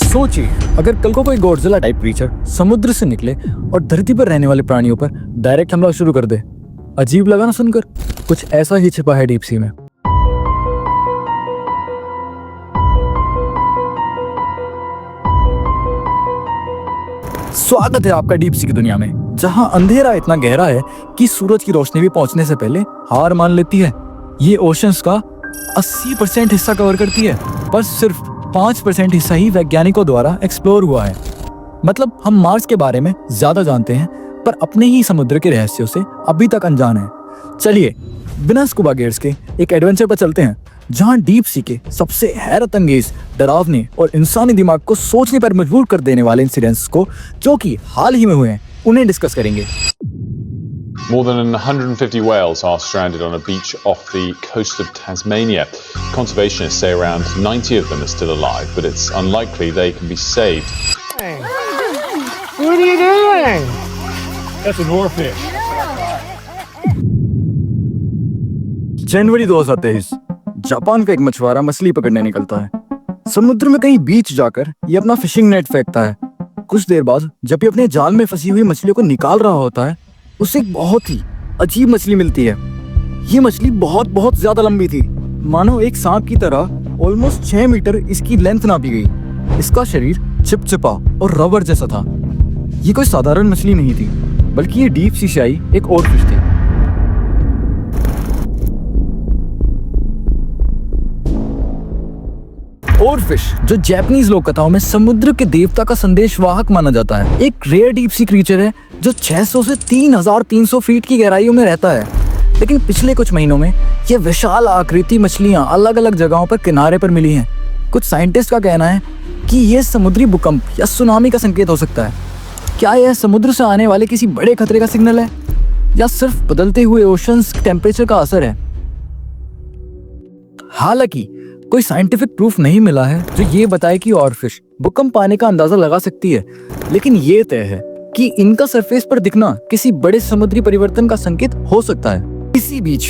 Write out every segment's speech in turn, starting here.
सोचिए, अगर कल को कोई गॉडजिला टाइप क्रीचर समुद्र से निकले और धरती पर रहने वाले प्राणियों पर डायरेक्ट हमला शुरू कर दे। अजीब लगा ना सुनकर? कुछ ऐसा ही छिपा है डीप सी में। स्वागत है आपका डीप सी की दुनिया में, जहां अंधेरा इतना गहरा है कि सूरज की रोशनी भी पहुंचने से पहले हार मान लेती है। ये ओशंस का 80% हिस्सा कवर करती है, पर सिर्फ 5% हिस्सा ही वैज्ञानिकों द्वारा एक्सप्लोर हुआ है। मतलब हम मार्स के बारे में ज्यादा जानते हैं, पर अपने ही समुद्र के रहस्यों से अभी तक अनजान हैं। चलिए बिना स्कूबा गियर्स के एक एडवेंचर पर चलते हैं, जहां डीप सी के सबसे हैरत अंगेज, डरावने और इंसानी दिमाग को सोचने पर मजबूर कर देने वाले इंसिडेंट्स को, जो कि हाल ही में हुए हैं, उन्हें डिस्कस करेंगे। More than 150 whales are stranded on a beach off the coast of Tasmania. Conservationists say around 90 of them are still alive, but it's unlikely they can be saved. What are you doing? That's an oarfish. January 2023, Japan का एक मछुआरा मछली पकड़ने निकलता है। समुद्र में कहीं बीच जाकर ये अपना फिशिंग नेट फेंकता है। कुछ देर बाद जब ये अपने जाल में फंसी हुई मछलियों को निकाल रहा होता है, उसे एक बहुत ही अजीब मछली मिलती है। ये मछली बहुत ज्यादा लंबी थी, मानो एक सांप की तरह। ऑलमोस्ट 6 मीटर इसकी लेंथ नापी गई। इसका शरीर चिपचिपा और रबर जैसा था। ये कोई साधारण मछली नहीं थी, बल्कि ये डीप सी से आई एक ओरफिश थी। ओरफिश, जो जापानीज लोक कथाओं में समुद्र के देवता का संदेशवाहक माना जाता है, एक रेयर डीप सी क्रीचर है जो 600 से 3300 फीट की गहराइयों में रहता है। लेकिन पिछले कुछ महीनों में ये विशाल आकृति मछलियां अलग अलग जगहों पर किनारे पर मिली हैं। कुछ साइंटिस्ट का कहना है कि ये समुद्री भूकंप या सुनामी का संकेत हो सकता है। क्या यह समुद्र से आने वाले किसी बड़े खतरे का सिग्नल है, या सिर्फ बदलते हुए ओशंस टेम्परेचर का असर है? हालांकि कोई साइंटिफिक प्रूफ नहीं मिला है जो ये बताए कि ओरफिश भूकंप आने का अंदाजा लगा सकती है, लेकिन ये तय है कि इनका सरफेस पर दिखना किसी बड़े समुद्री परिवर्तन का संकेत हो सकता है। इसी बीच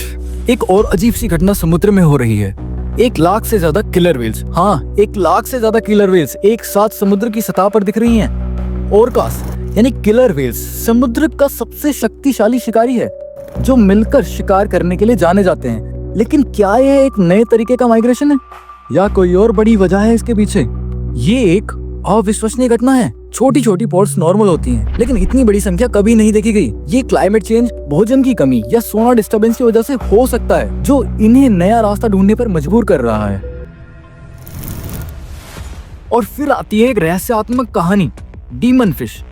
एक और अजीब सी घटना समुद्र में हो रही है। 1 लाख से ज्यादा किलर व्हेल्स, हाँ 1 लाख से ज्यादा किलर व्हेल्स एक साथ समुद्र की सतह पर दिख रही हैं। ओरकास यानी किलर व्हेल्स समुद्र का सबसे शक्तिशाली शिकारी है, जो मिलकर शिकार करने के लिए जाने जाते हैं। लेकिन क्या ये एक नए तरीके का माइग्रेशन है, या कोई और बड़ी वजह है इसके पीछे? ये एक अविश्वसनीय घटना है। छोटी छोटी पॉड्स नॉर्मल होती हैं, लेकिन इतनी बड़ी संख्या कभी नहीं देखी गई। ये क्लाइमेट चेंज, भोजन की कमी या सोनार डिस्टर्बेंस की वजह से हो सकता है, जो इन्हें नया रास्ता ढूंढने पर मजबूर कर रहा है। और फिर आती है एक रहस्यात्मक कहानी, demon fish.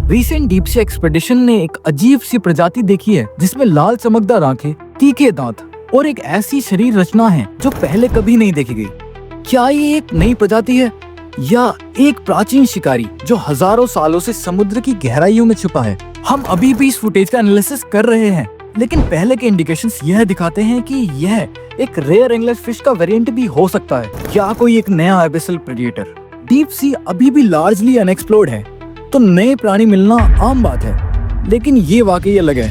Recent deep sea expedition ने एक अजीब सी प्रजाति देखी है, जिसमें लाल चमकदार आंखें, तीखे दांत और एक ऐसी शरीर रचना है जो पहले कभी नहीं देखी गई। क्या ये एक नई प्रजाति है, या एक प्राचीन शिकारी जो हजारों सालों से समुद्र की गहराइयों में छुपा है? हम अभी भी इस फुटेज का एनालिसिस कर रहे हैं, लेकिन पहले के इंडिकेशंस यह दिखाते हैं कि यह एक रेयर एंगलर फिश का वेरिएंट भी हो सकता है, या कोई एक नया एबिसल प्रेडेटर। डीप सी अभी भी लार्जली अनएक्सप्लोर्ड है, तो नए प्राणी मिलना आम बात है, लेकिन ये वाकई अलग है।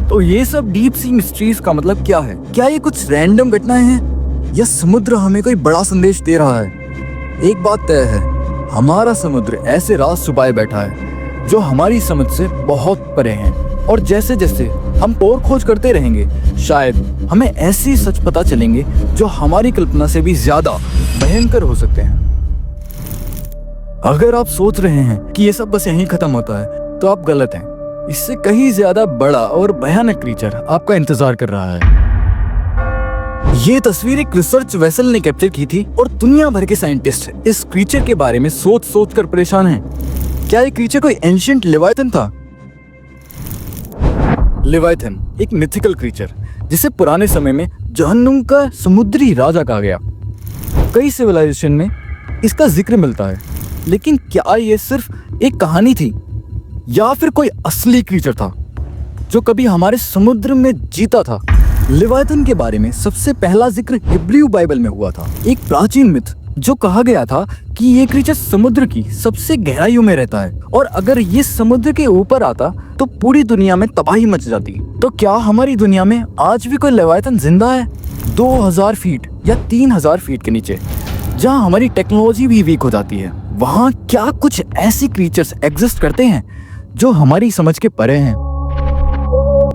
तो ये सब डीप सी मिस्ट्रीज का मतलब क्या है? क्या ये कुछ रैंडम घटनाएं हैं, या समुद्र हमें कोई बड़ा संदेश दे रहा है? एक बात तय है, हमारा समुद्र ऐसे राज छुपाए बैठा है जो हमारी समझ से बहुत परे हैं, और जैसे जैसे हम और खोज करते रहेंगे, शायद हमें ऐसी सच पता चलेंगे जो हमारी कल्पना से भी ज्यादा भयंकर हो सकते हैं। अगर आप सोच रहे हैं कि ये सब बस यहीं खत्म होता है, तो आप गलत हैं। इससे कहीं ज्यादा बड़ा और भयानक क्रीचर आपका इंतजार कर रहा है। ये तस्वीर एक रिसर्च वेसल ने कैप्चर की थी, और दुनिया भर के साइंटिस्ट इस क्रीचर के बारे में सोच कर परेशान हैं। क्या ये क्रीचर कोई एंशिएंट लेविथन था? लेविथन एक मिथिकल क्रीचर, जिसे पुराने समय में जहन्नुम का समुद्री राजा कहा गया। कई सिविलाइजेशन में इसका जिक्र मिलता है, लेकिन क्या ये सिर्फ एक कहानी थी, या फिर कोई असली क्रीचर था जो कभी हमारे समुद्र में जीता था? लेविथन के बारे में सबसे पहला जिक्र हिब्रू बाइबल में हुआ था, एक प्राचीन मिथ जो कहा गया था कि ये क्रीचर समुद्र की सबसे गहराइयों में रहता है और अगर ये समुद्र के ऊपर आता तो पूरी दुनिया में तबाही मच जाती। तो क्या हमारी दुनिया में आज भी कोई लेवियाथन जिंदा है 2000 फीट या 3000 फीट के नीचे, जहाँ हमारी टेक्नोलॉजी भी वीक हो जाती है? वहाँ क्या कुछ ऐसे क्रीचर्स एग्जिस्ट करते हैं जो हमारी समझ के परे हैं?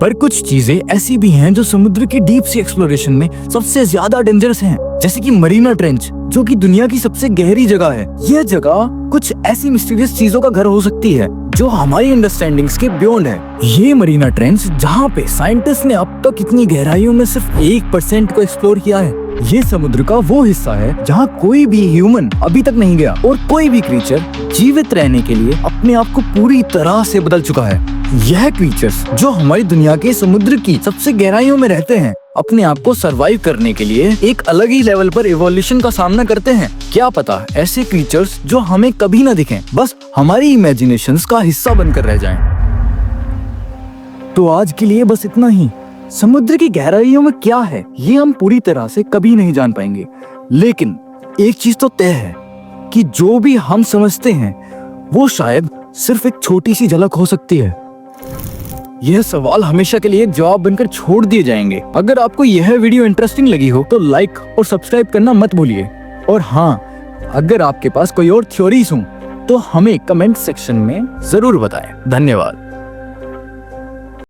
पर कुछ चीजें ऐसी भी हैं जो समुद्र की डीप सी एक्सप्लोरेशन में सबसे ज्यादा डेंजरस हैं, जैसे कि मरीना ट्रेंच, जो कि दुनिया की सबसे गहरी जगह है। यह जगह कुछ ऐसी मिस्टीरियस चीजों का घर हो सकती है जो हमारी अंडरस्टैंडिंग्स के बियॉन्ड है। ये मरीना ट्रेंच जहाँ पे साइंटिस्ट ने अब तक इतनी गहराइयों में सिर्फ 1% को एक्सप्लोर किया है। ये समुद्र का वो हिस्सा है जहाँ कोई भी ह्यूमन अभी तक नहीं गया और कोई भी क्रीचर जीवित रहने के लिए अपने आप को पूरी तरह से बदल चुका है। यह क्रीचर्स जो हमारी दुनिया के समुद्र की सबसे गहराइयों में रहते हैं, अपने आप को सरवाइव करने के लिए एक अलग ही लेवल पर इवोल्यूशन का सामना करते हैं। क्या पता ऐसे क्रीचर्स जो हमें कभी न दिखें, बस हमारी इमेजिनेशंस का हिस्सा बनकर रह जाएं। तो आज के लिए बस इतना ही। समुद्र की गहराइयों में क्या है ये हम पूरी तरह से कभी नहीं जान पाएंगे, लेकिन एक चीज तो तय है कि जो भी हम समझते हैं वो शायद सिर्फ एक छोटी सी झलक हो सकती है। यह सवाल हमेशा के लिए एक जवाब बनकर छोड़ दिए जाएंगे। अगर आपको यह वीडियो इंटरेस्टिंग लगी हो तो लाइक और सब्सक्राइब करना मत भूलिए। और हाँ, अगर आपके पास कोई और थ्योरीज हो तो हमें कमेंट सेक्शन में जरूर बताएं। धन्यवाद।